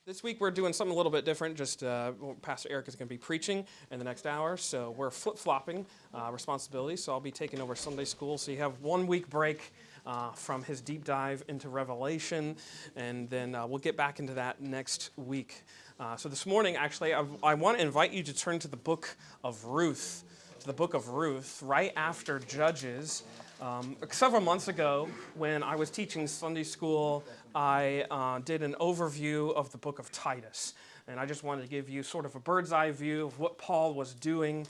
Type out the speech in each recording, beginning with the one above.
This week we're doing something a little bit different. Pastor Eric is going to be preaching in the next hour, so we're flip-flopping responsibilities. So I'll be taking over Sunday school. So you have 1 week break from his deep dive into Revelation, and then we'll get back into that next week. So this morning, actually, I want to invite you to turn to the book of Ruth, right after Judges. Several months ago, when I was teaching Sunday school, I did an overview of the book of Titus. And I just wanted to give you sort of a bird's eye view of what Paul was doing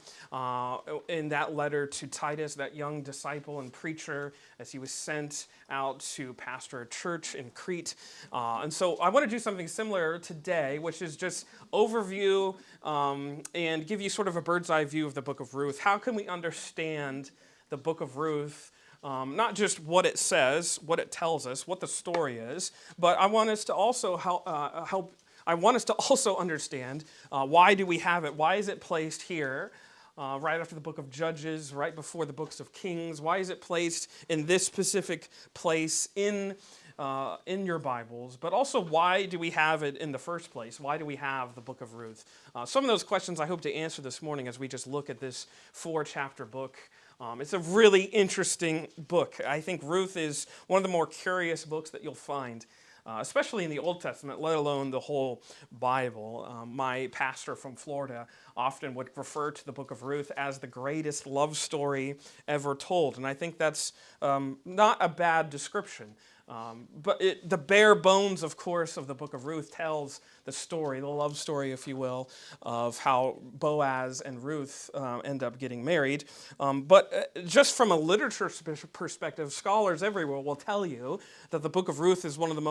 in that letter to Titus, that young disciple and preacher, as he was sent out to pastor a church in Crete. And so I want to do something similar today, which is just overview and give you sort of a bird's eye view of the book of Ruth. How can we understand the book of Ruth? Not just what it says, what it tells us, what the story is, but I want us to also I want us to also understand why do we have it? Why is it placed here, right after the book of Judges, right before the books of Kings? Why is it placed in this specific place in your Bibles? But also, why do we have it in the first place? Why do we have the book of Ruth? Some of those questions I hope to answer this morning as we just look at this 4-chapter book. It's a really interesting book. I think Ruth is one of the more curious books that you'll find, especially in the Old Testament, let alone the whole Bible. My pastor from Florida often would refer to the book of Ruth as the greatest love story ever told, and I think that's not a bad description. But the bare bones, of course, of the book of Ruth tells the story, the love story, if you will, of how Boaz and Ruth end up getting married. But just from a literature perspective, scholars everywhere will tell you that the book of Ruth is one of the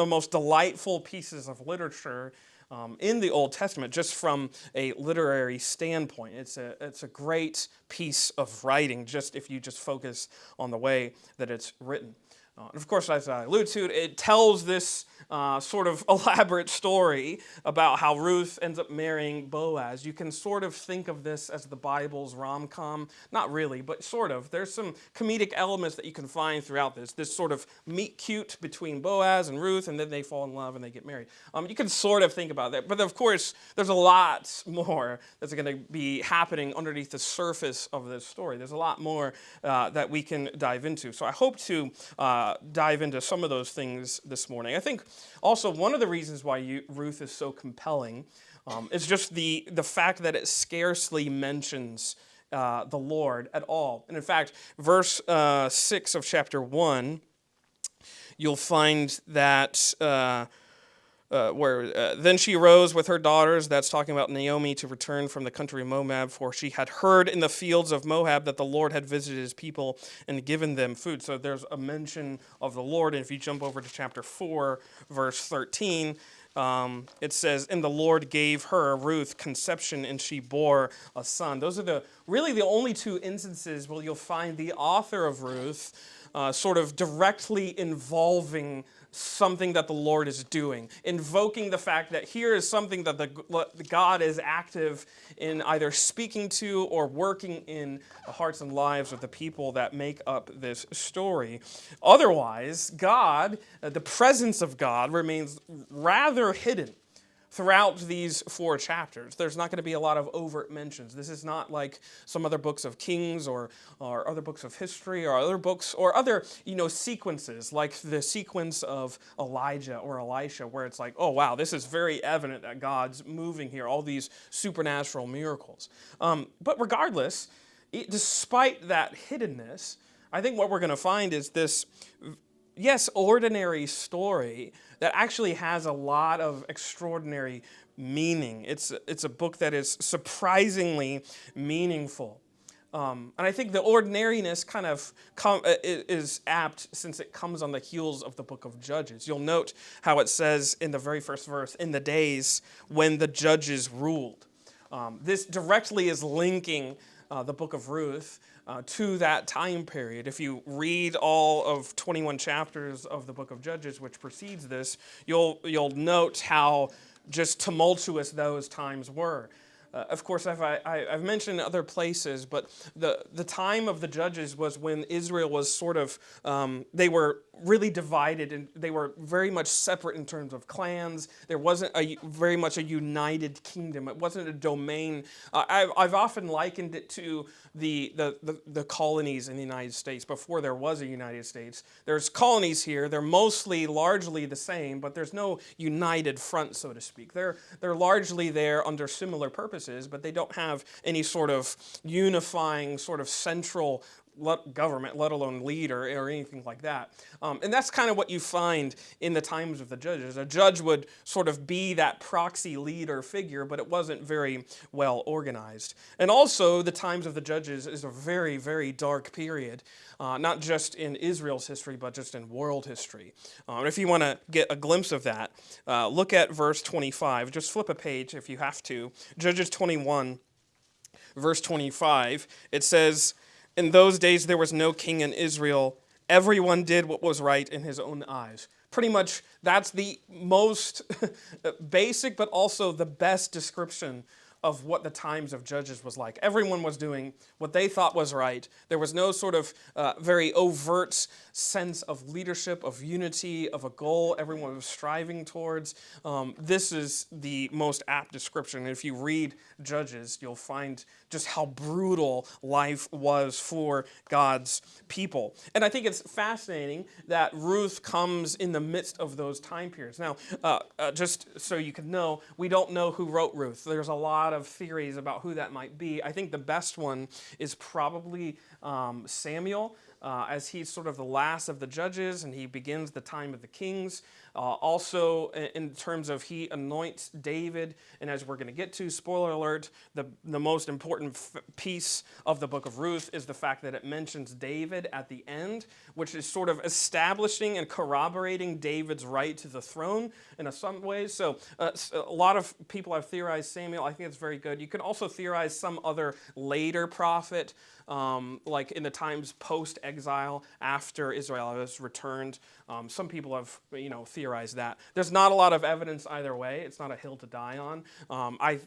most delightful pieces of literature in the Old Testament, just from a literary standpoint. It's a great piece of writing, just if you just focus on the way that it's written. And of course, as I alluded to, it tells this sort of elaborate story about how Ruth ends up marrying Boaz. You can sort of think of this as the Bible's rom-com. Not really, but sort of. There's some comedic elements that you can find throughout this sort of meet-cute between Boaz and Ruth, and then they fall in love and they get married. You can sort of think about that. But of course, there's a lot more that's going to be happening underneath the surface of this story. There's a lot more that we can dive into. So I hope to dive into some of those things this morning. I think also one of the reasons why Ruth is so compelling is just the fact that it scarcely mentions the Lord at all. And in fact, verse 6 of chapter 1, you'll find that then she arose with her daughters, that's talking about Naomi, to return from the country of Moab, for she had heard in the fields of Moab that the Lord had visited his people and given them food. So there's a mention of the Lord, and if you jump over to chapter 4, verse 13, it says, "And the Lord gave her, Ruth, conception, and she bore a son." Those are really the only two instances where you'll find the author of Ruth sort of directly involving something that the Lord is doing, invoking the fact that here is something that the God is active in either speaking to or working in the hearts and lives of the people that make up this story. Otherwise, God, the presence of God, remains rather hidden throughout these 4 chapters. There's not going to be a lot of overt mentions. This is not like some other books of Kings or other books of history or other books or other sequences, like the sequence of Elijah or Elisha, where it's like, oh wow, this is very evident that God's moving here, all these supernatural miracles. But regardless, despite that hiddenness, I think what we're going to find is this, yes, ordinary story that actually has a lot of extraordinary meaning. It's a book that is surprisingly meaningful. And I think the ordinariness kind of is apt since it comes on the heels of the book of Judges. You'll note how it says in the very first verse, "in the days when the judges ruled." This directly is linking the book of Ruth to that time period. If you read all of 21 chapters of the book of Judges, which precedes this, you'll note how just tumultuous those times were. Of course, I've mentioned other places, but the time of the judges was when Israel was sort of, they were really divided, and they were very much separate in terms of clans. There wasn't very much a united kingdom. It wasn't a domain. I've often likened it to the colonies in the United States before there was a United States. There's colonies here. They're mostly largely the same, but there's no united front, so to speak. They're largely there under similar purposes, but they don't have any sort of unifying sort of central government, let alone leader or anything like that. And that's kind of what you find in the times of the judges. A judge would sort of be that proxy leader figure, but it wasn't very well organized. And also, the times of the judges is a very, very dark period, not just in Israel's history, but just in world history. If you want to get a glimpse of that, look at verse 25. Just flip a page if you have to. Judges 21, verse 25. It says, "In those days there was no king in Israel. Everyone did what was right in his own eyes." Pretty much that's the most basic but also the best description of what the times of Judges was like. Everyone was doing what they thought was right. There was no sort of very overt sense of leadership, of unity, of a goal everyone was striving towards. This is the most apt description. If you read Judges, you'll find just how brutal life was for God's people. And I think it's fascinating that Ruth comes in the midst of those time periods. Now, just so you can know, we don't know who wrote Ruth. There's a lot of theories about who that might be. I think the best one is probably Samuel, as he's sort of the last of the judges and he begins the time of the kings. Also, in terms of he anoints David, and as we're going to get to, spoiler alert, the most important piece of the book of Ruth is the fact that it mentions David at the end, which is sort of establishing and corroborating David's right to the throne in some ways. So a lot of people have theorized Samuel. I think it's very good. You can also theorize some other later prophet, like in the times post-exile after Israel has returned. Some people have, theorized that. There's not a lot of evidence either way. It's not a hill to die on. I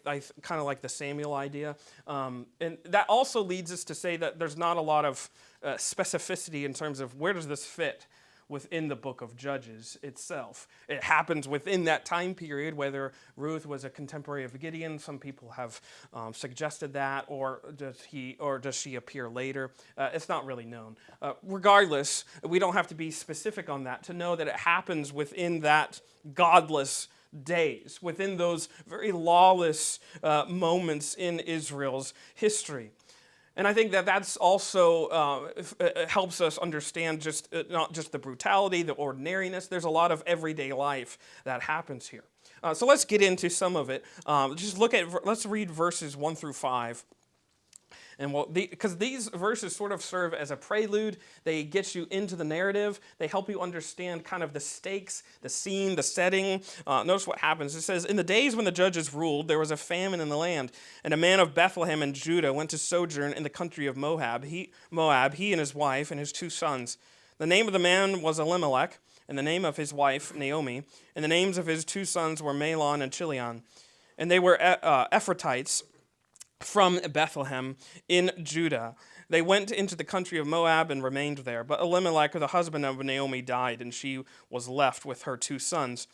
kind of like the Samuel idea. And that also leads us to say that there's not a lot of specificity in terms of where does this fit within the book of Judges itself. It happens within that time period, whether Ruth was a contemporary of Gideon. Some people have suggested that, or does she appear later? It's not really known. Regardless, we don't have to be specific on that to know that it happens within that godless days, within those very lawless moments in Israel's history. And I think that that's also helps us understand just not just the brutality, the ordinariness. There's a lot of everyday life that happens here. So let's get into some of it. Let's read verses 1 through 5. And because these verses sort of serve as a prelude, they get you into the narrative. They help you understand kind of the stakes, the scene, the setting. Notice what happens. It says, "In the days when the judges ruled, there was a famine in the land, and a man of Bethlehem in Judah went to sojourn in the country of Moab. He and his wife and his 2 sons. The name of the man was Elimelech, and the name of his wife Naomi, and the names of his 2 sons were Mahlon and Chilion. And they were Ephrathites from Bethlehem in Judah. They went into the country of Moab and remained there. But Elimelech, the husband of Naomi, died, and she was left with her 2 sons.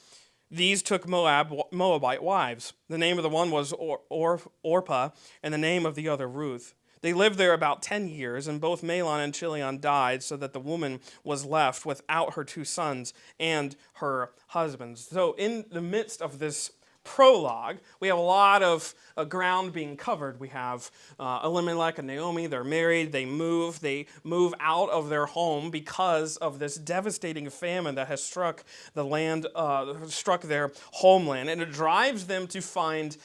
These took Moabite wives. The name of the one was Orpah, and the name of the other Ruth. They lived there about 10 years, and both Mahlon and Chilion died, so that the woman was left without her 2 sons and her husbands." So in the midst of this prologue, we have a lot of ground being covered. We have Elimelech and Naomi. They're married. They move out of their home because of this devastating famine that has struck the land, struck their homeland, and it drives them to find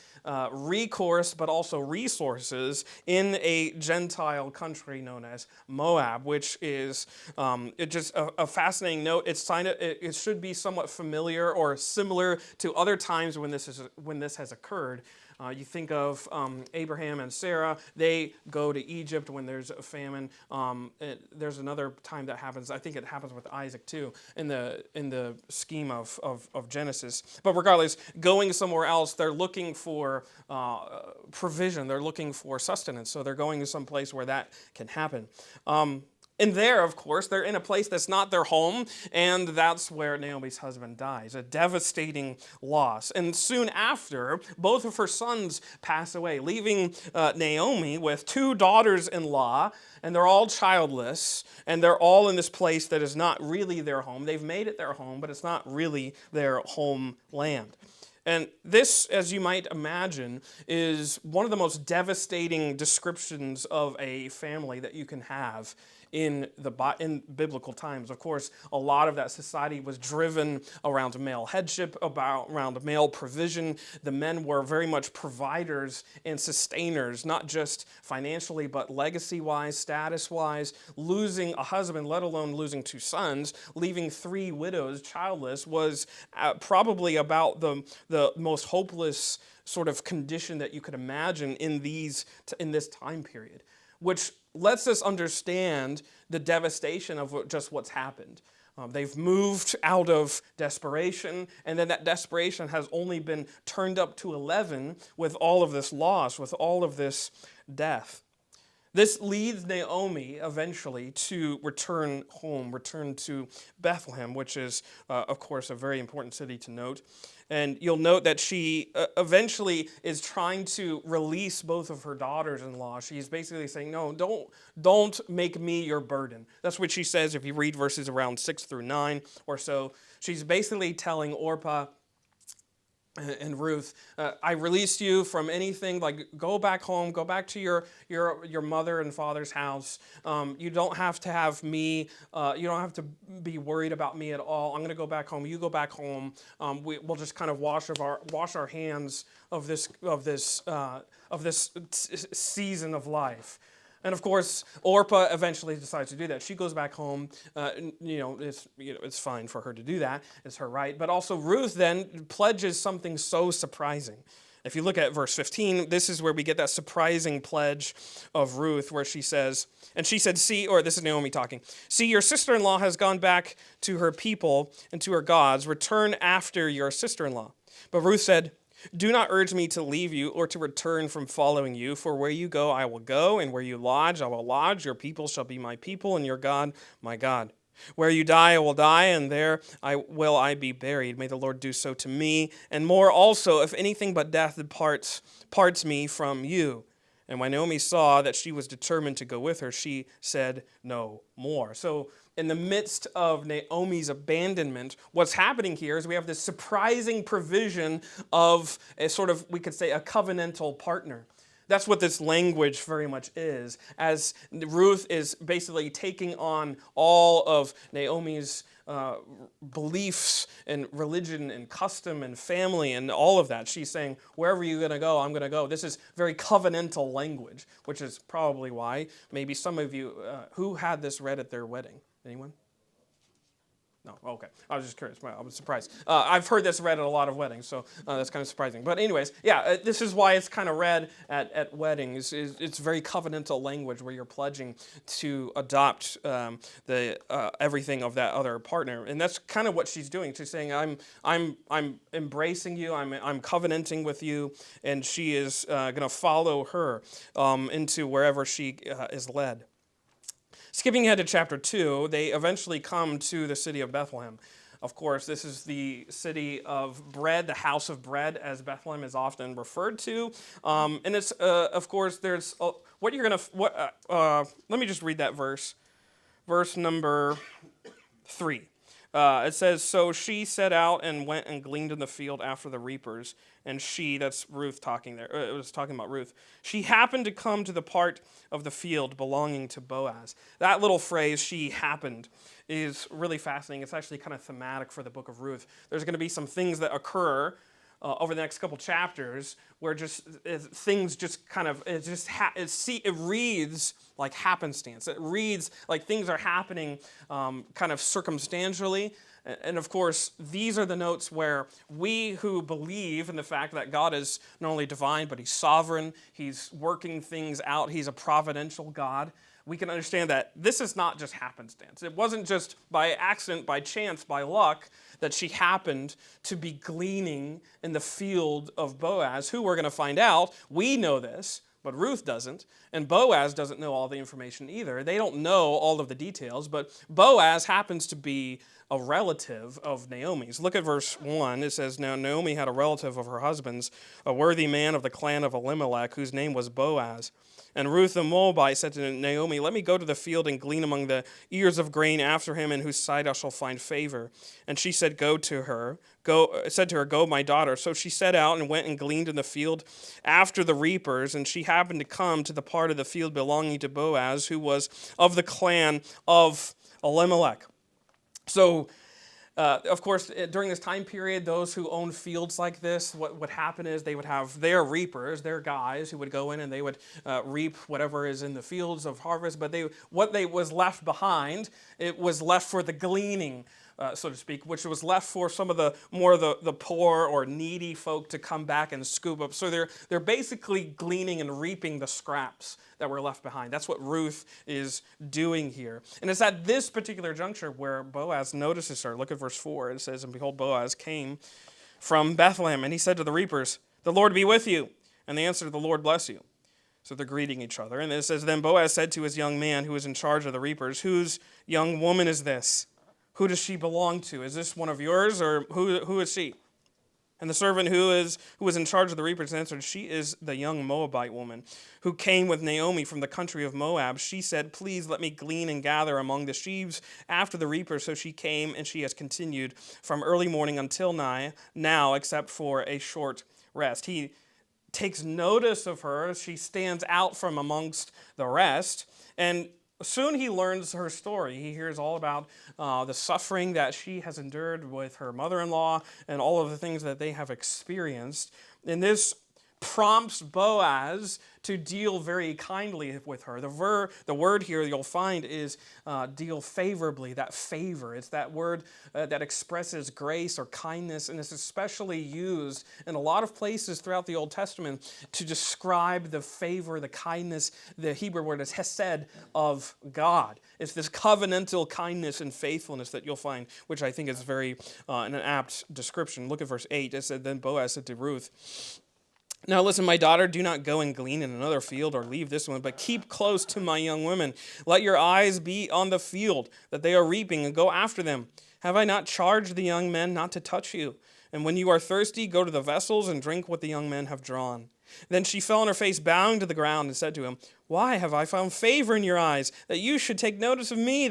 recourse, but also resources in a Gentile country known as Moab, which is just a fascinating note. It should be somewhat familiar or similar to other times when this has occurred. You think of Abraham and Sarah. They go to Egypt when there's a famine. There's another time that happens. I think it happens with Isaac too in the scheme of Genesis. But regardless, going somewhere else, they're looking for provision. They're looking for sustenance. So they're going to some place where that can happen. And there, of course, they're in a place that's not their home, and that's where Naomi's husband dies, a devastating loss. And soon after, both of her sons pass away, leaving Naomi with 2 daughters-in-law, and they're all childless, and they're all in this place that is not really their home. They've made it their home, but it's not really their homeland. And this, as you might imagine, is one of the most devastating descriptions of a family that you can have in biblical times. Of course, a lot of that society was driven around male headship, around male provision. The men were very much providers and sustainers, not just financially, but legacy-wise, status-wise. Losing a husband, let alone losing 2 sons, leaving 3 widows childless was probably about the most hopeless sort of condition that you could imagine in this time period, which lets us understand the devastation of just what's happened. They've moved out of desperation, and then that desperation has only been turned up to 11 with all of this loss, with all of this death. This leads Naomi eventually to return home, return to Bethlehem, which is, of course, a very important city to note. And you'll note that she eventually is trying to release both of her daughters-in-law. She's basically saying, no, don't make me your burden. That's what she says if you read verses around 6 through 9 or so. She's basically telling Orpah and Ruth, I released you from anything, like go back home, go back to your mother and father's house. You don't have to have me, you don't have to be worried about me at all. I'm going to go back home, you go back home. We'll just kind of wash our hands of this season of life. And of course, Orpah eventually decides to do that. She goes back home. It's fine for her to do that. It's her right. But also Ruth then pledges something so surprising. If you look at verse 15, this is where we get that surprising pledge of Ruth where she says, and she said, this is Naomi talking, see, your sister-in-law has gone back to her people and to her gods. Return after your sister-in-law. But Ruth said, do not urge me to leave you or to return from following you, for where you go I will go, and where you lodge I will lodge. Your people shall be my people, and your God my God. Where you die I will die, and there will I be buried. May the Lord do so to me, and more also, if anything but death parts me from you. And when Naomi saw that she was determined to go with her, she said no more. So in the midst of Naomi's abandonment, what's happening here is we have this surprising provision of a sort of, we could say, a covenantal partner. That's what this language very much is, as Ruth is basically taking on all of Naomi's beliefs and religion and custom and family and all of that. She's saying, wherever you're going to go, I'm going to go. This is very covenantal language, which is probably why maybe some of you, who had this read at their wedding? Anyone? No, okay. I was just curious. I was surprised. I've heard this read at a lot of weddings, so that's kind of surprising. But anyways, this is why it's kind of read at weddings. It's very covenantal language where you're pledging to adopt everything of that other partner, and that's kind of what she's doing. She's saying, I'm embracing you. I'm covenanting with you, and she is going to follow her into wherever she is led. Skipping ahead to chapter 2, they eventually come to the city of Bethlehem. Of course, this is the city of bread, the house of bread, as Bethlehem is often referred to. And it's, of course, there's what you're going to, let me just read that verse. Verse number 3. It says, so she set out and went and gleaned in the field after the reapers. And that's Ruth talking there. It was talking about Ruth. She happened to come to the part of the field belonging to Boaz. That little phrase, she happened, is really fascinating. It's actually kind of thematic for the book of Ruth. There's going to be some things that occur over the next couple chapters, where things just kind of it reads like happenstance. It reads like things are happening kind of circumstantially. And of course, these are the notes where we who believe in the fact that God is not only divine, but He's sovereign, He's working things out, He's a providential God, we can understand that this is not just happenstance. It wasn't just by accident, by chance, by luck, that she happened to be gleaning in the field of Boaz, who we're going to find out. We know this, but Ruth doesn't, and Boaz doesn't know all the information either. They don't know all of the details, but Boaz happens to be a relative of Naomi's. Look at verse 1. It says, "Now Naomi had a relative of her husband's, a worthy man of the clan of Elimelech, whose name was Boaz. And Ruth the Moabite said to Naomi, 'Let me go to the field and glean among the ears of grain after him, in whose sight I shall find favor.' And she said, 'Go, my daughter.' So she set out and went and gleaned in the field after the reapers. And she happened to come to the part of the field belonging to Boaz, who was of the clan of Elimelech." So, of course, during this time period, those who owned fields like this, what would happen is they would have their reapers, their guys, who would go in and they would reap whatever is in the fields of harvest. But what was left behind, it was left for the gleaning, so to speak, which was left for some of the poor or needy folk to come back and scoop up. So they're basically gleaning and reaping the scraps that were left behind. That's what Ruth is doing here. And it's at this particular juncture where Boaz notices her. Look at verse 4. It says, "And behold, Boaz came from Bethlehem, and he said to the reapers, 'The Lord be with you.' And they answered, 'The Lord bless you.'" So they're greeting each other. And it says, "Then Boaz said to his young man who was in charge of the reapers, 'Whose young woman is this? Who does she belong to? Is this one of yours, or who is she?' And the servant who was in charge of the reapers answered, 'She is the young Moabite woman who came with Naomi from the country of Moab. She said, "Please let me glean and gather among the sheaves after the reapers." So she came, and she has continued from early morning until now, except for a short rest.'" He takes notice of her. She stands out from amongst the rest. And soon he learns her story. He hears all about the suffering that she has endured with her mother-in-law and all of the things that they have experienced. And this prompts Boaz to deal very kindly with her. The word here you'll find is deal favorably, that favor. It's that word that expresses grace or kindness, and it's especially used in a lot of places throughout the Old Testament to describe the favor, the kindness. The Hebrew word is hesed of God. It's this covenantal kindness and faithfulness that you'll find, which I think is very an apt description. Look at verse 8. It said, "Then Boaz said to Ruth, 'Now listen, my daughter, do not go and glean in another field or leave this one, but keep close to my young women. Let your eyes be on the field that they are reaping, and go after them. Have I not charged the young men not to touch you? And when you are thirsty, go to the vessels and drink what the young men have drawn.' Then she fell on her face, bowing to the ground, and said to him, 'Why have I found favor in your eyes, that you should take notice of me,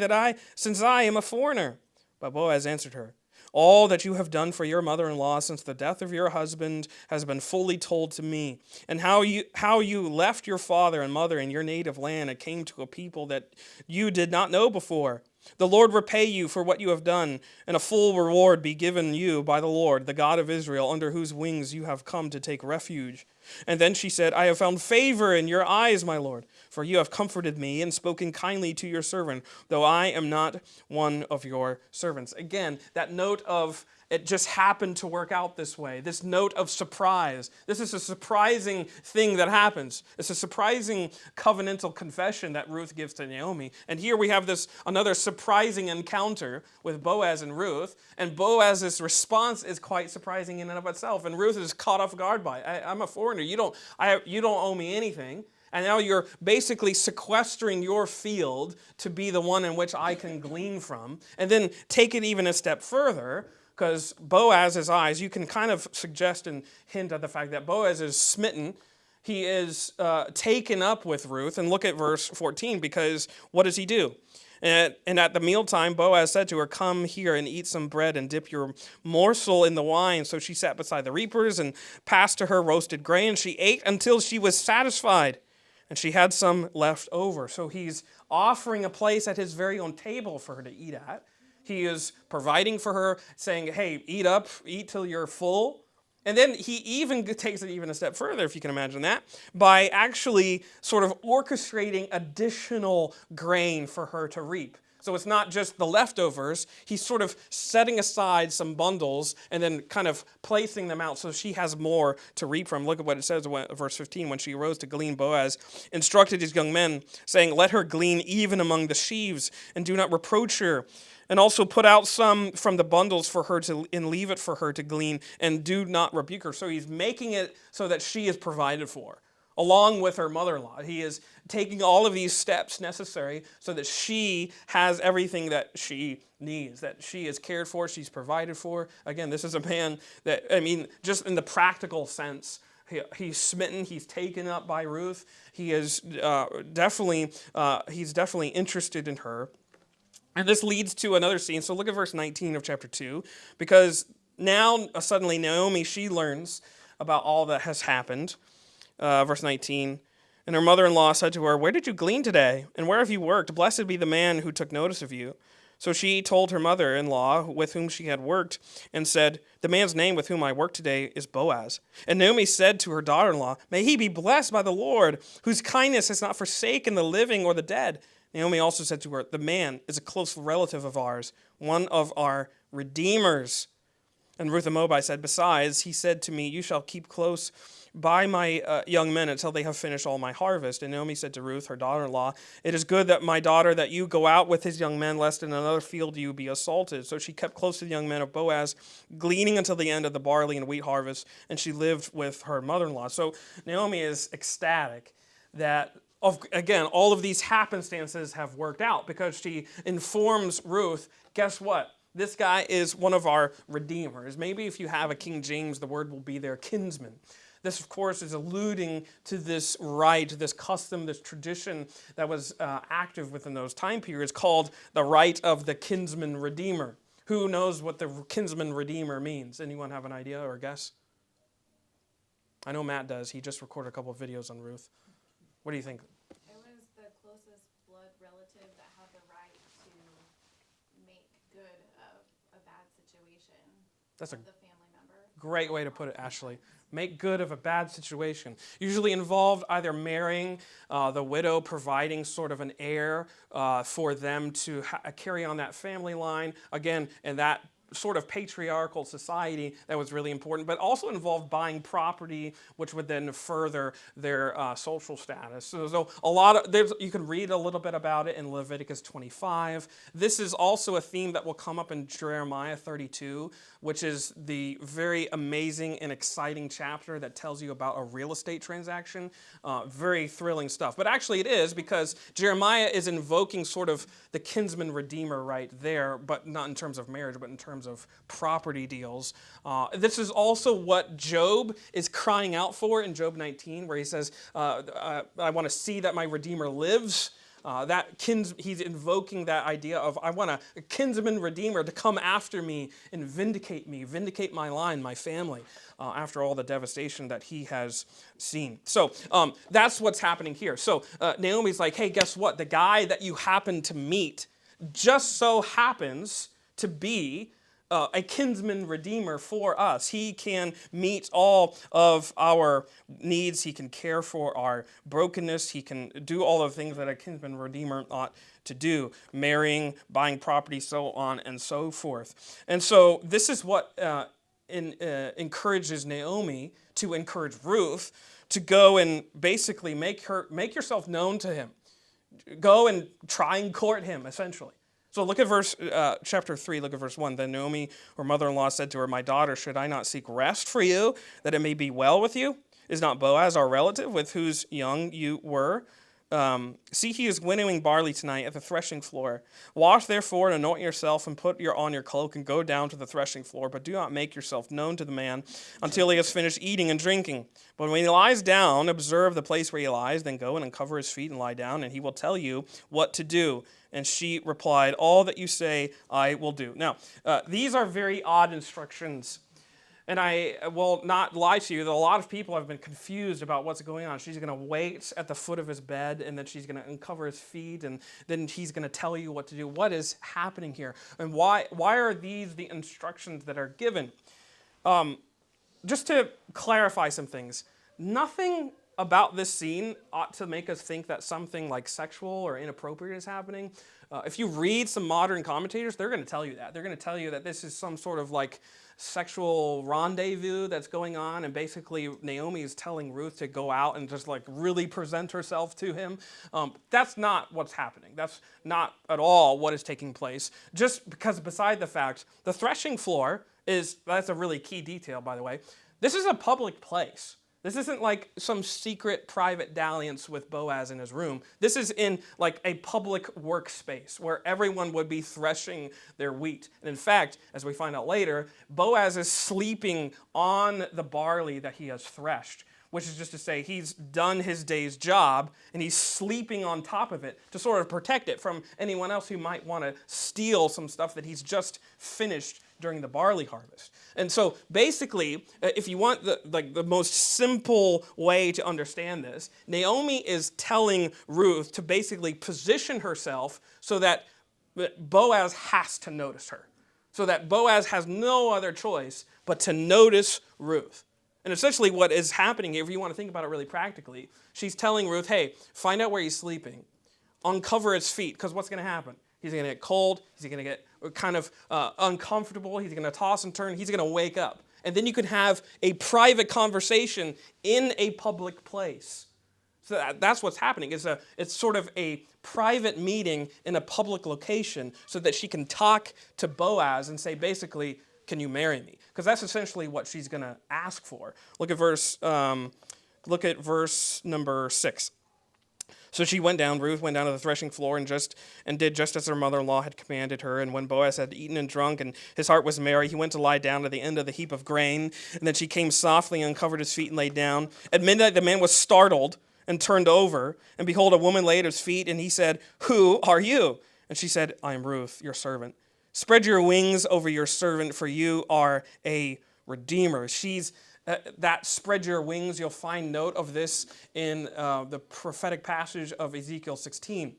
since I am a foreigner?' But Boaz answered her, 'All that you have done for your mother-in-law since the death of your husband has been fully told to me, and how you left your father and mother in your native land and came to a people that you did not know before. The Lord repay you for what you have done, and a full reward be given you by the Lord, the God of Israel, under whose wings you have come to take refuge.' And then she said, 'I have found favor in your eyes, my Lord, for you have comforted me and spoken kindly to your servant, though I am not one of your servants.'" Again, that note of it just happened to work out this way. This note of surprise. This is a surprising thing that happens. It's a surprising covenantal confession that Ruth gives to Naomi. And here we have another surprising encounter with Boaz and Ruth. And Boaz's response is quite surprising in and of itself. And Ruth is caught off guard by it. I'm a foreigner. You don't owe me anything. And now you're basically sequestering your field to be the one in which I can glean from. And then take it even a step further, because Boaz's eyes, you can kind of suggest and hint at the fact that Boaz is smitten. He is taken up with Ruth. And look at verse 14, because what does he do? And at the mealtime, Boaz said to her, "Come here and eat some bread and dip your morsel in the wine." So she sat beside the reapers and passed to her roasted grain. She ate until she was satisfied, and she had some left over. So he's offering a place at his very own table for her to eat at. He is providing for her, saying, "Hey, eat up, eat till you're full." And then he even takes it even a step further, if you can imagine that, by actually sort of orchestrating additional grain for her to reap. So it's not just the leftovers. He's sort of setting aside some bundles and then kind of placing them out so she has more to reap from. Look at what it says in verse 15. When she arose to glean, Boaz instructed his young men, saying, let her glean even among the sheaves, and do not reproach her. And also put out some from the bundles for her to, and leave it for her to glean, and do not rebuke her. So he's making it so that she is provided for, along with her mother-in-law. He is taking all of these steps necessary so that she has everything that she needs, that she is cared for, she's provided for. Again, this is a man that, just in the practical sense, he's smitten, he's taken up by Ruth. He is definitely interested in her. And this leads to another scene. So look at verse 19 of chapter 2, because now suddenly Naomi, she learns about all that has happened. Verse 19, and her mother-in-law said to her, where did you glean today? And where have you worked? Blessed be the man who took notice of you. So she told her mother-in-law with whom she had worked and said, the man's name with whom I work today is Boaz. And Naomi said to her daughter-in-law, may he be blessed by the Lord, whose kindness has not forsaken the living or the dead. Naomi also said to her, the man is a close relative of ours, one of our redeemers. And Ruth the Moabite said, besides, he said to me, you shall keep close by my young men until they have finished all my harvest. And Naomi said to Ruth, her daughter-in-law, it is good that my daughter, that you go out with his young men, lest in another field you be assaulted. So she kept close to the young men of Boaz, gleaning until the end of the barley and wheat harvest, and she lived with her mother-in-law. So Naomi is ecstatic that, again, all of these happenstances have worked out, because she informs Ruth, guess what? This guy is one of our redeemers. Maybe if you have a King James, the word will be there, kinsman. This, of course, is alluding to this rite, this custom, this tradition that was active within those time periods, called the rite of the kinsman redeemer. Who knows what the kinsman redeemer means? Anyone have an idea or a guess? I know Matt does. He just recorded a couple of videos on Ruth. What do you think? It was the closest blood relative that had the right to make good of a bad situation. That's a the family member. Great way to put it, Ashley. Make good of a bad situation. Usually involved either marrying the widow, providing sort of an heir for them to carry on that family line. Again, and that sort of patriarchal society that was really important, but also involved buying property, which would then further their social status. So a lot of, you can read a little bit about it in Leviticus 25. This is also a theme that will come up in Jeremiah 32, which is the very amazing and exciting chapter that tells you about a real estate transaction. Very thrilling stuff. But actually it is, because Jeremiah is invoking sort of the kinsman redeemer right there, but not in terms of marriage, but in terms of property deals. This is also what Job is crying out for in Job 19, where he says, I want to see that my Redeemer lives. He's invoking that idea of, I want a kinsman redeemer to come after me, vindicate my line, my family, after all the devastation that he has seen. So that's what's happening here. So Naomi's like, hey, guess what? The guy that you happen to meet just so happens to be a kinsman redeemer for us. He can meet all of our needs. He can care for our brokenness. He can do all the things that a kinsman redeemer ought to do, marrying, buying property, so on and so forth. And so this is what encourages Naomi to encourage Ruth to go and basically make yourself known to him. Go and try and court him, essentially. So look at chapter 3, look at verse 1. Then Naomi, her mother-in-law, said to her, my daughter, should I not seek rest for you, that it may be well with you? Is not Boaz our relative, with whose young you were? See, he is winnowing barley tonight at the threshing floor. Wash therefore and anoint yourself and put on your cloak and go down to the threshing floor, but do not make yourself known to the man until he has finished eating and drinking. But when he lies down, observe the place where he lies, then go and uncover his feet and lie down, and he will tell you what to do. And she replied, all that you say I will do. Now, these are very odd instructions. And I will not lie to you that a lot of people have been confused about what's going on. She's going to wait at the foot of his bed, and then she's going to uncover his feet, and then he's going to tell you what to do. What is happening here? And why are these the instructions that are given? just to clarify some things, nothing about this scene ought to make us think that something like sexual or inappropriate is happening. If you read some modern commentators, they're going to tell you that. They're going to tell you that this is some sort of like sexual rendezvous that's going on, and basically Naomi is telling Ruth to go out and just like really present herself to him. That's not what's happening. That's not at all what is taking place. Just because beside the fact, the threshing floor that's a really key detail, by the way. This is a public place. This isn't like some secret private dalliance with Boaz in his room. This is in like a public workspace where everyone would be threshing their wheat. And in fact, as we find out later, Boaz is sleeping on the barley that he has threshed, which is just to say he's done his day's job and he's sleeping on top of it to sort of protect it from anyone else who might want to steal some stuff that he's just finished during the barley harvest. And so basically, if you want the most simple way to understand this, Naomi is telling Ruth to basically position herself so that Boaz has to notice her, so that Boaz has no other choice but to notice Ruth. And essentially what is happening here, if you want to think about it really practically, she's telling Ruth, hey, find out where he's sleeping, uncover his feet, because what's going to happen? He's going to get cold, he's going to get kind of uncomfortable, he's going to toss and turn, he's going to wake up. And then you can have a private conversation in a public place. So that's what's happening. It's sort of a private meeting in a public location so that she can talk to Boaz and say, basically, can you marry me? Because that's essentially what she's going to ask for. Look at verse number 6. So she went down, Ruth went down to the threshing floor and did just as her mother-in-law had commanded her. And when Boaz had eaten and drunk and his heart was merry, he went to lie down at the end of the heap of grain. And then she came softly and uncovered his feet and lay down. At midnight the man was startled and turned over. And behold, a woman lay at his feet, and he said, who are you? And she said, I am Ruth, your servant. Spread your wings over your servant, for you are a redeemer. She's that spread your wings, you'll find note of this in the prophetic passage of Ezekiel 16,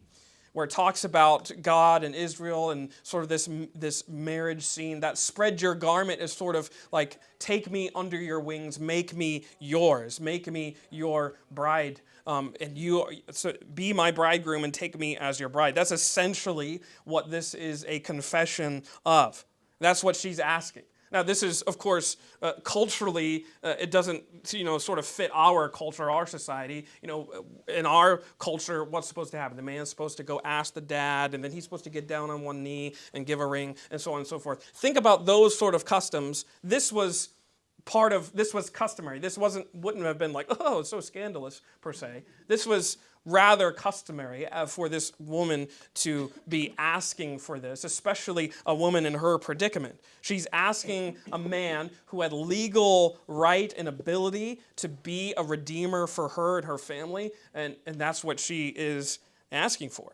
where it talks about God and Israel and sort of this marriage scene. That spread your garment is sort of like, take me under your wings, make me yours, make me your bride, so be my bridegroom and take me as your bride. That's essentially what this is a confession of. That's what she's asking. Now, this is, of course, culturally, it doesn't, sort of fit our culture, our society. In our culture, what's supposed to happen? The man's supposed to go ask the dad, and then he's supposed to get down on one knee and give a ring, and so on and so forth. Think about those sort of customs. This was customary. This wouldn't have been like, oh, it's so scandalous, per se. This was rather customary for this woman to be asking for this, especially a woman in her predicament. She's asking a man who had legal right and ability to be a redeemer for her and her family, and that's what she is asking for.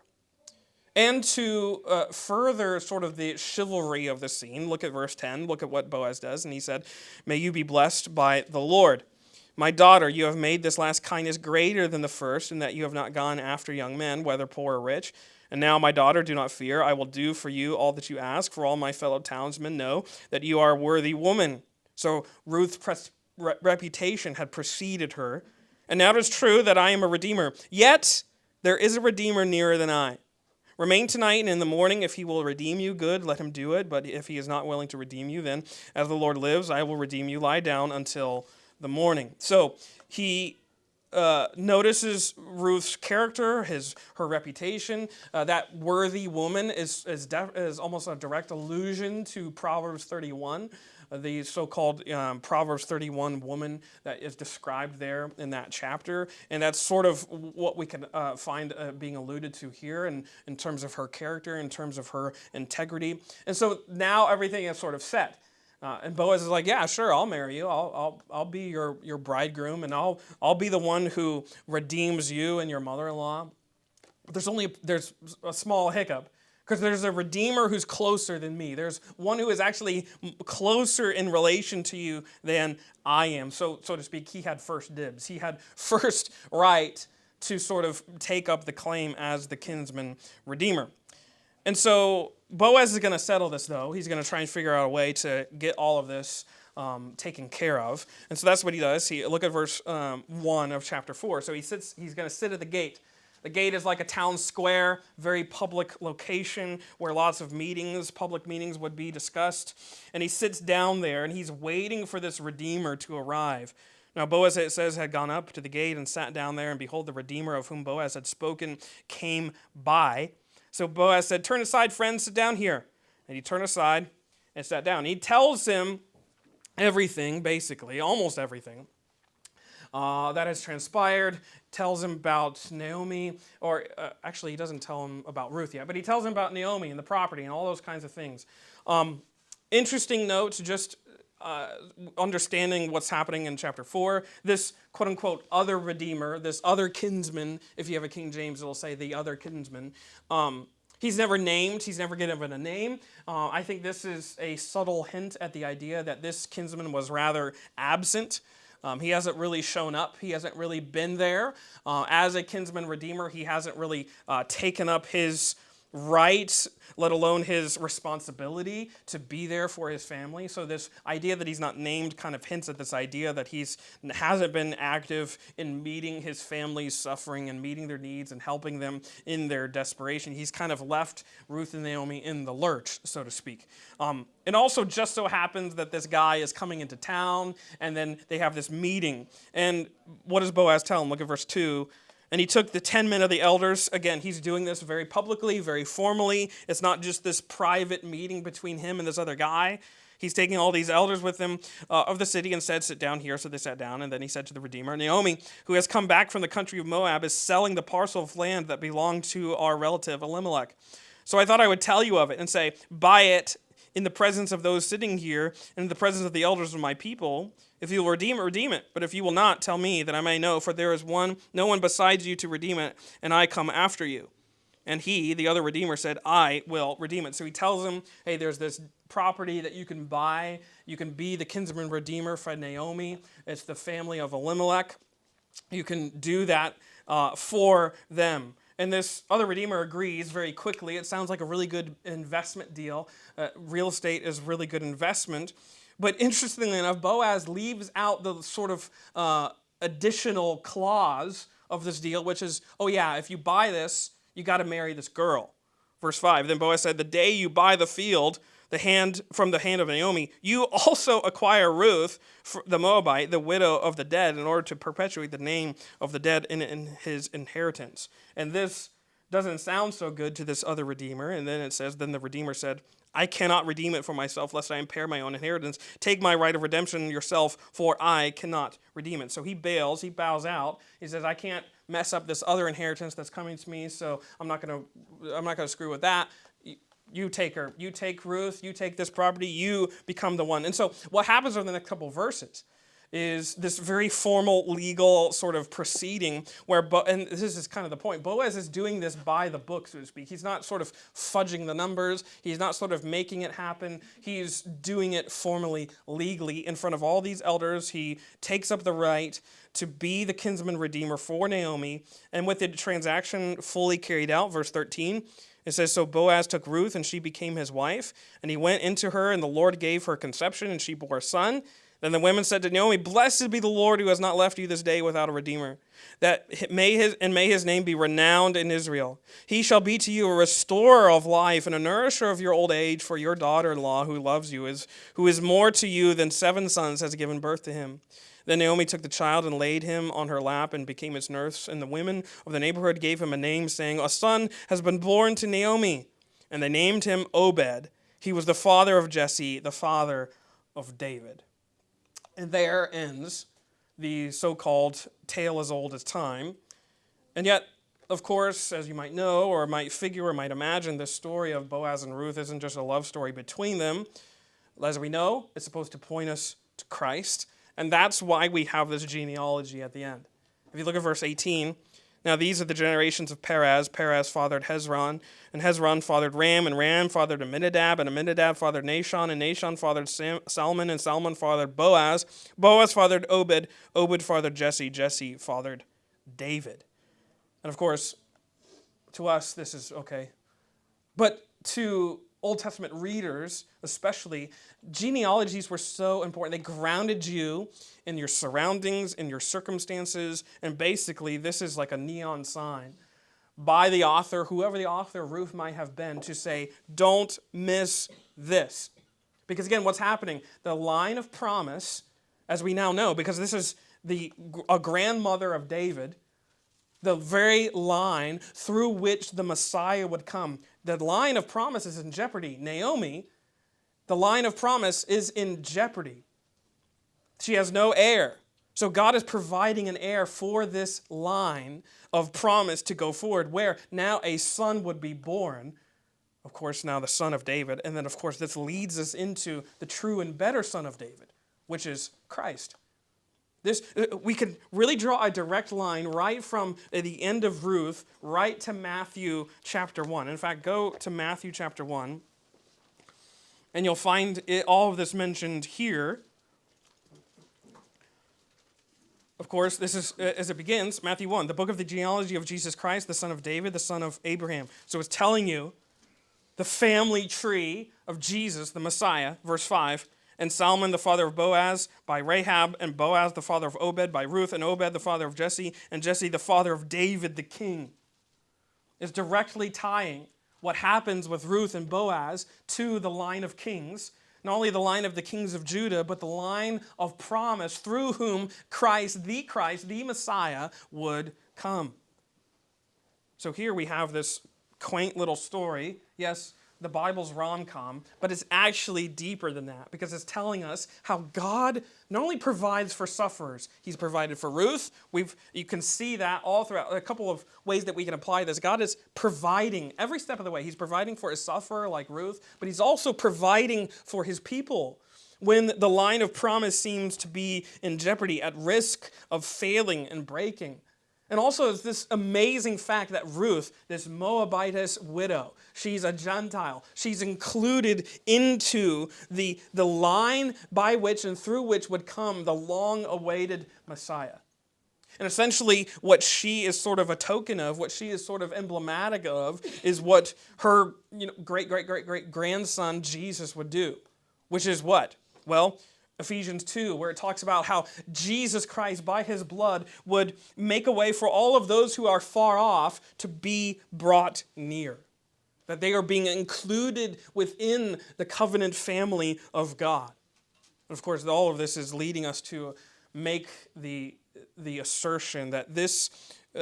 And to further sort of the chivalry of the scene, look at verse 10, look at what Boaz does, and he said, may you be blessed by the Lord. My daughter, you have made this last kindness greater than the first, in that you have not gone after young men, whether poor or rich. And now, my daughter, do not fear. I will do for you all that you ask, for all my fellow townsmen know that you are a worthy woman. So Ruth's reputation had preceded her. And now it is true that I am a redeemer. Yet there is a redeemer nearer than I. Remain tonight, and in the morning, if he will redeem you, good, let him do it. But if he is not willing to redeem you, then, as the Lord lives, I will redeem you. Lie down until the morning. So he notices Ruth's character, her reputation. That worthy woman is almost a direct allusion to Proverbs 31, the so-called Proverbs 31 woman that is described there in that chapter. And that's sort of what we can find being alluded to here in terms of her character, in terms of her integrity. And so now everything is sort of set. And Boaz is like, yeah, sure, I'll marry you. I'll be your bridegroom, and I'll be the one who redeems you and your mother-in-law. But there's a small hiccup, because there's a redeemer who's closer than me. There's one who is actually closer in relation to you than I am. So to speak, he had first dibs. He had first right to sort of take up the claim as the kinsman redeemer. And so Boaz is going to settle this, though. He's going to try and figure out a way to get all of this taken care of. And so that's what he does. Look at verse 1 of chapter 4. So he's going to sit at the gate. The gate is like a town square, very public location where lots of public meetings would be discussed. And he sits down there and he's waiting for this Redeemer to arrive. Now Boaz, it says, had gone up to the gate and sat down there, and behold, the Redeemer of whom Boaz had spoken came by. So Boaz said, "Turn aside, friend, sit down here." And he turned aside and sat down. He tells him everything, basically, almost everything, that has transpired. Tells him about Naomi, or actually he doesn't tell him about Ruth yet, but he tells him about Naomi and the property and all those kinds of things. Interesting note, just understanding what's happening in chapter 4, this quote-unquote other Redeemer, this other kinsman, if you have a King James, it'll say the other kinsman. He's never named. He's never given a name. I think this is a subtle hint at the idea that this kinsman was rather absent. He hasn't really shown up. He hasn't really been there. As a kinsman redeemer, he hasn't really taken up his right, let alone his responsibility to be there for his family. So this idea that he's not named kind of hints at this idea that hasn't been active in meeting his family's suffering and meeting their needs and helping them in their desperation. He's kind of left Ruth and Naomi in the lurch, so to speak. It also just so happens that this guy is coming into town, and then they have this meeting. And what does Boaz tell him? Look at verse 2. And he took the 10 men of the elders. Again, he's doing this very publicly, very formally. It's not just this private meeting between him and this other guy. He's taking all these elders with him of the city and said, "Sit down here." So they sat down, and then he said to the Redeemer, "Naomi, who has come back from the country of Moab, is selling the parcel of land that belonged to our relative Elimelech. So I thought I would tell you of it and say, buy it in the presence of those sitting here and in the presence of the elders of my people. If you will redeem it, redeem it. But if you will not, tell me, that I may know, for there is no one besides you to redeem it, and I come after you." And he, the other Redeemer, said, "I will redeem it." So he tells him, hey, there's this property that you can buy. You can be the kinsman redeemer for Naomi. It's the family of Elimelech. You can do that for them. And this other Redeemer agrees very quickly. It sounds like a really good investment deal. Real estate is really good investment. But interestingly enough, Boaz leaves out the sort of additional clause of this deal, which is, oh yeah, if you buy this, you got to marry this girl. Verse 5, then Boaz said, "The day you buy the field from the hand of Naomi, you also acquire Ruth, the Moabite, the widow of the dead, in order to perpetuate the name of the dead in his inheritance." And this doesn't sound so good to this other Redeemer. And then it says, then the Redeemer said, "I cannot redeem it for myself, lest I impair my own inheritance. Take my right of redemption yourself, for I cannot redeem it." So he bails, he bows out. He says, "I can't mess up this other inheritance that's coming to me, so I'm not gonna screw with that. You take her. You take Ruth. You take this property. You become the one." And so what happens over the next couple of verses is this very formal legal sort of proceeding where, and this is kind of the point, Boaz is doing this by the book, so to speak. He's not sort of fudging the numbers. He's not sort of making it happen. He's doing it formally, legally, in front of all these elders. He takes up the right to be the kinsman redeemer for Naomi, and with the transaction fully carried out, verse 13, it says, "So Boaz took Ruth, and she became his wife, and he went into her, and the Lord gave her conception, and she bore a son. Then the women said to Naomi, 'Blessed be the Lord who has not left you this day without a redeemer, that may his name be renowned in Israel. He shall be to you a restorer of life and a nourisher of your old age, for your daughter-in-law who loves you, who is more to you than 7 sons, has given birth to him.' Then Naomi took the child and laid him on her lap and became his nurse. And the women of the neighborhood gave him a name, saying, 'A son has been born to Naomi.' And they named him Obed. He was the father of Jesse, the father of David." And there ends the so-called tale as old as time. And yet, of course, as you might know, or might figure, or might imagine, this story of Boaz and Ruth isn't just a love story between them. As we know, it's supposed to point us to Christ. And that's why we have this genealogy at the end. If you look at verse 18, "Now these are the generations of Perez. Perez fathered Hezron, and Hezron fathered Ram, and Ram fathered Amminadab, and Amminadab fathered Nahshon, and Nahshon fathered Salmon, and Salmon fathered Boaz. Boaz fathered Obed, Obed fathered Jesse, Jesse fathered David." And of course, to us, this is okay. But to Old Testament readers, especially, genealogies were so important. They grounded you in your surroundings, in your circumstances, and basically this is like a neon sign by the author, whoever the author of Ruth might have been, to say, don't miss this. Because again, what's happening? The line of promise, as we now know, because this is a grandmother of David, the very line through which the Messiah would come. The line of promise is in jeopardy. Naomi, the line of promise is in jeopardy. She has no heir. So God is providing an heir for this line of promise to go forward, where now a son would be born. Of course, now the son of David. And then, of course, this leads us into the true and better son of David, which is Christ. We can really draw a direct line right from the end of Ruth right to Matthew chapter 1. In fact, go to Matthew chapter 1, and you'll find all of this mentioned here. Of course, this is, as it begins, Matthew 1, the book of the genealogy of Jesus Christ, the son of David, the son of Abraham. So it's telling you the family tree of Jesus, the Messiah, verse 5. And Solomon the father of Boaz by Rahab, and Boaz the father of Obed by Ruth, and Obed the father of Jesse, and Jesse the father of David the king. Is directly tying what happens with Ruth and Boaz to the line of kings. Not only the line of the kings of Judah, but the line of promise through whom Christ, the Messiah, would come. So here we have this quaint little story. Yes, the Bible's rom-com, but it's actually deeper than that, because it's telling us how God not only provides for sufferers. He's provided for Ruth. You can see that all throughout. A couple of ways that we can apply this. God is providing every step of the way. He's providing for a sufferer like Ruth, but he's also providing for his people when the line of promise seems to be in jeopardy, at risk of failing and breaking. And also it's this amazing fact that Ruth, this Moabitess widow, she's a Gentile. She's included into the line by which and through which would come the long-awaited Messiah. And essentially what she is sort of a token of, what she is sort of emblematic of, is what her great-great-great-great-grandson Jesus would do. Which is what? Well, Ephesians 2, where it talks about how Jesus Christ, by his blood, would make a way for all of those who are far off to be brought near. That they are being included within the covenant family of God. And of course, all of this is leading us to make the assertion that this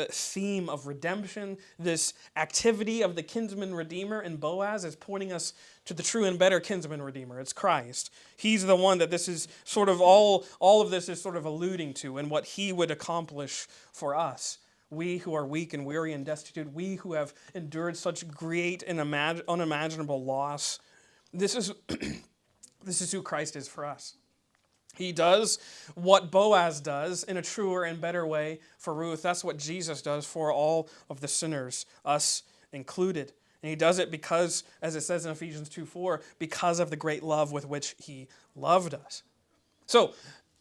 theme of redemption, this activity of the kinsman redeemer in Boaz, is pointing us to the true and better kinsman redeemer. It's Christ. He's the one that this is sort of all of this is sort of alluding to, and what he would accomplish for us. We who are weak and weary and destitute, we who have endured such great and unimaginable loss. This is who Christ is for us. He does what Boaz does in a truer and better way for Ruth. That's what Jesus does for all of the sinners, us included. And he does it because, as it says in Ephesians 2:4, because of the great love with which he loved us. So,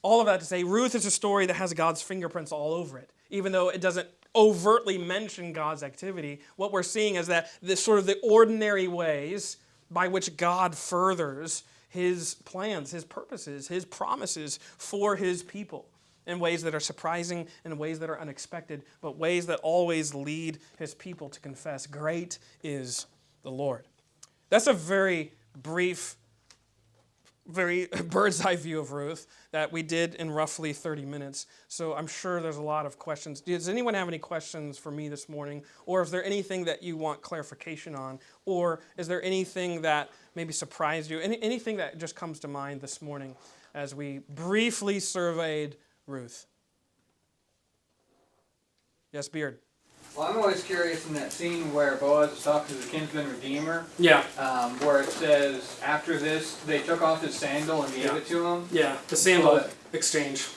all of that to say, Ruth is a story that has God's fingerprints all over it. Even though it doesn't overtly mention God's activity, what we're seeing is that this sort of the ordinary ways by which God furthers his plans, his purposes, his promises for his people in ways that are surprising, in ways that are unexpected, but ways that always lead his people to confess, great is the Lord. That's a very brief, very bird's eye view of Ruth that we did in roughly 30 minutes. So I'm sure there's a lot of questions. Does anyone have any questions for me this morning? Or is there anything that you want clarification on? Or is there anything that maybe surprised you? Anything that just comes to mind this morning as we briefly surveyed Ruth? Yes, Beard. Well, I'm always curious in that scene where Boaz is talking to the kinsman redeemer. Yeah. Where it says, after this, they took off his sandal and gave it to him. Yeah, the sandal exchange.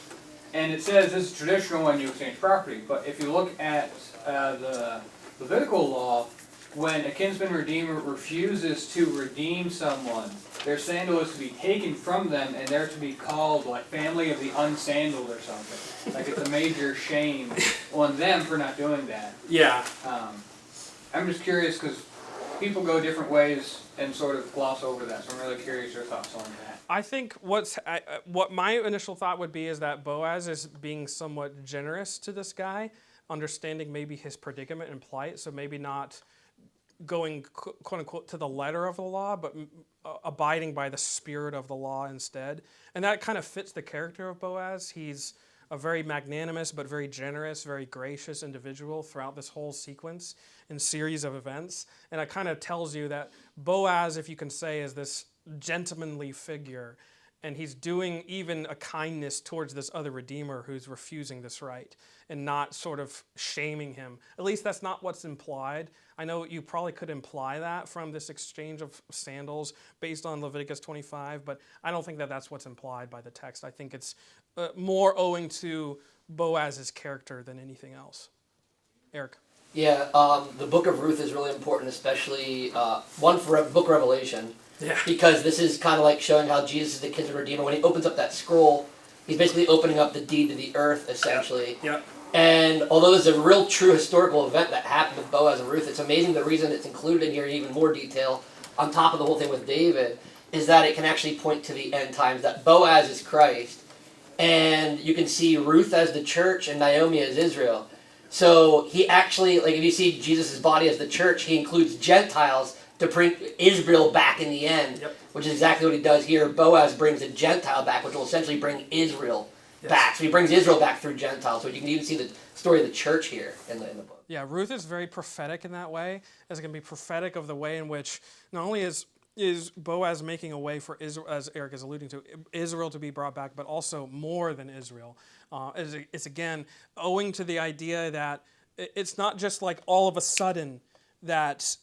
And it says this is traditional when you exchange property. But if you look at the Levitical law, when a kinsman redeemer refuses to redeem someone, their sandal is to be taken from them, and they're to be called like family of the unsandaled or something. Like it's a major shame on them for not doing that. Yeah. I'm just curious because people go different ways and sort of gloss over that. So I'm really curious your thoughts on that. I think what my initial thought would be is that Boaz is being somewhat generous to this guy, understanding maybe his predicament and plight, so maybe not going quote unquote to the letter of the law, but abiding by the spirit of the law instead. And that kind of fits the character of Boaz. He's a very magnanimous but very generous, very gracious individual throughout this whole sequence and series of events. And it kind of tells you that Boaz, if you can say, is this gentlemanly figure, and he's doing even a kindness towards this other redeemer who's refusing this right and not sort of shaming him. At least that's not what's implied. I know you probably could imply that from this exchange of sandals based on Leviticus 25, but I don't think that that's what's implied by the text. I think it's more owing to Boaz's character than anything else. Eric? Yeah, the book of Ruth is really important, especially one for book of Revelation. Yeah. Because this is kind of like showing how Jesus is the kinsman redeemer. When he opens up that scroll, he's basically opening up the deed to the earth, essentially. Yep. And although this is a real true historical event that happened with Boaz and Ruth, it's amazing the reason it's included in here in even more detail, on top of the whole thing with David, is that it can actually point to the end times, that Boaz is Christ. And you can see Ruth as the church and Naomi as Israel. So he actually, like if you see Jesus' body as the church, he includes Gentiles to bring Israel back in the end, Yep. which is exactly what he does here. Boaz brings a Gentile back, which will essentially bring Israel back. So he brings Israel back through Gentiles. So you can even see the story of the church here in the book. Yeah, Ruth is very prophetic in that way, as it can be prophetic of the way in which not only is Boaz making a way for Israel, as Eric is alluding to, Israel to be brought back, but also more than Israel. It's again owing to the idea that it's not just like all of a sudden that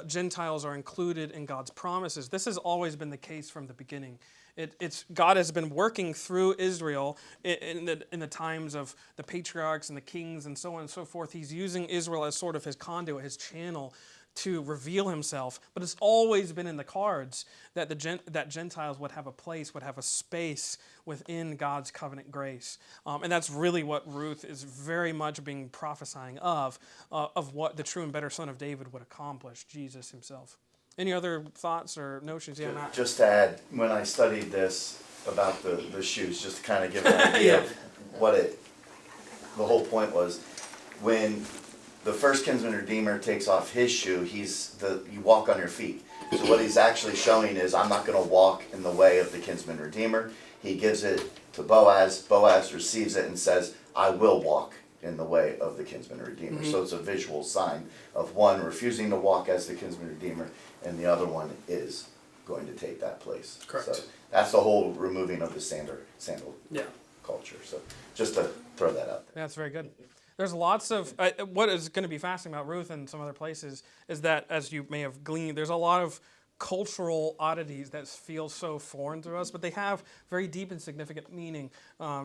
Gentiles are included in God's promises. This has always been the case from the beginning. It's God has been working through Israel in the times of the patriarchs and the kings and so on and so forth. He's using Israel as sort of his conduit, his channel to reveal himself. But it's always been in the cards that that Gentiles would have a place, would have a space within God's covenant grace. And that's really what Ruth is very much being prophesying of what the true and better Son of David would accomplish, Jesus himself. Any other thoughts or notions? Yeah, Matt? Just to add, when I studied this about the shoes, just to kind of give an idea of what the whole point was, when the first kinsman redeemer takes off his shoe, you walk on your feet. So what he's actually showing is, I'm not going to walk in the way of the kinsman redeemer. He gives it to Boaz. Boaz receives it and says, I will walk in the way of the kinsman redeemer. Mm-hmm. So it's a visual sign of one refusing to walk as the kinsman redeemer, and the other one is going to take that place. Correct. So that's the whole removing of the sandal Yeah. culture. So just to throw that out there. That's very good. There's lots of, what is going to be fascinating about Ruth and some other places is that, as you may have gleaned, there's a lot of cultural oddities that feel so foreign to us, but they have very deep and significant meaning,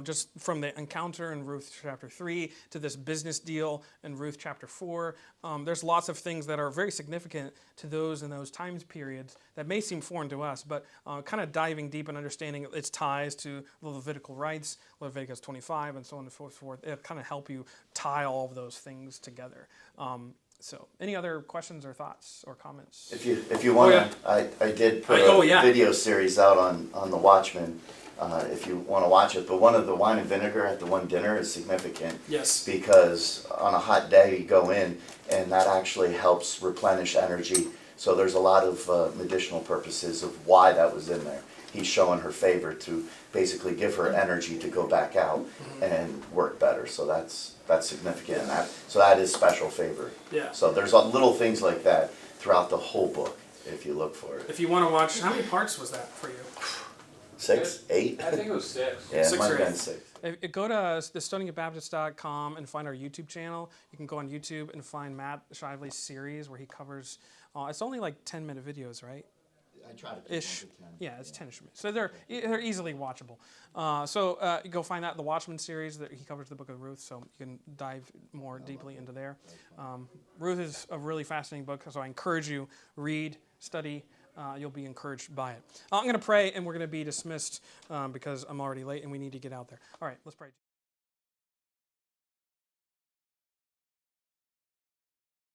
just from the encounter in Ruth chapter 3 to this business deal in Ruth chapter 4. There's lots of things that are very significant to those in those times periods that may seem foreign to us, but kind of diving deep and understanding its ties to the Levitical rights, Leviticus 25, and so on and so forth. It'll kind of help you tie all of those things together. So, any other questions or thoughts or comments? If you want to, I did put a video series out on the Watchmen. If you want to watch it, but one of the wine and vinegar at the one dinner is significant. Yes. Because on a hot day you go in, and that actually helps replenish energy. So there's a lot of medicinal purposes of why that was in there. He's showing her favor to basically give her energy to go back out and work better. So that's significant. And that is special favor. Yeah. So there's little things like that throughout the whole book if you look for it. If you want to watch, how many parts was that for you? 6, 8? I think it was 6. Yeah, 6 it might or have been 8. 6. Go to thestoningofbaptist.com and find our YouTube channel. You can go on YouTube and find Matt Shively's series where he covers, it's only like 10-minute videos, right? I try to keep Ish. them to 10. Yeah, it's 10-ish minutes. So they're easily watchable. You go find that, the Watchmen series, that he covers the book of Ruth, so you can dive more deeply into there. Ruth is a really fascinating book, so I encourage you, read, study. You'll be encouraged by it. I'm going to pray, and we're going to be dismissed because I'm already late and we need to get out there. All right, let's pray.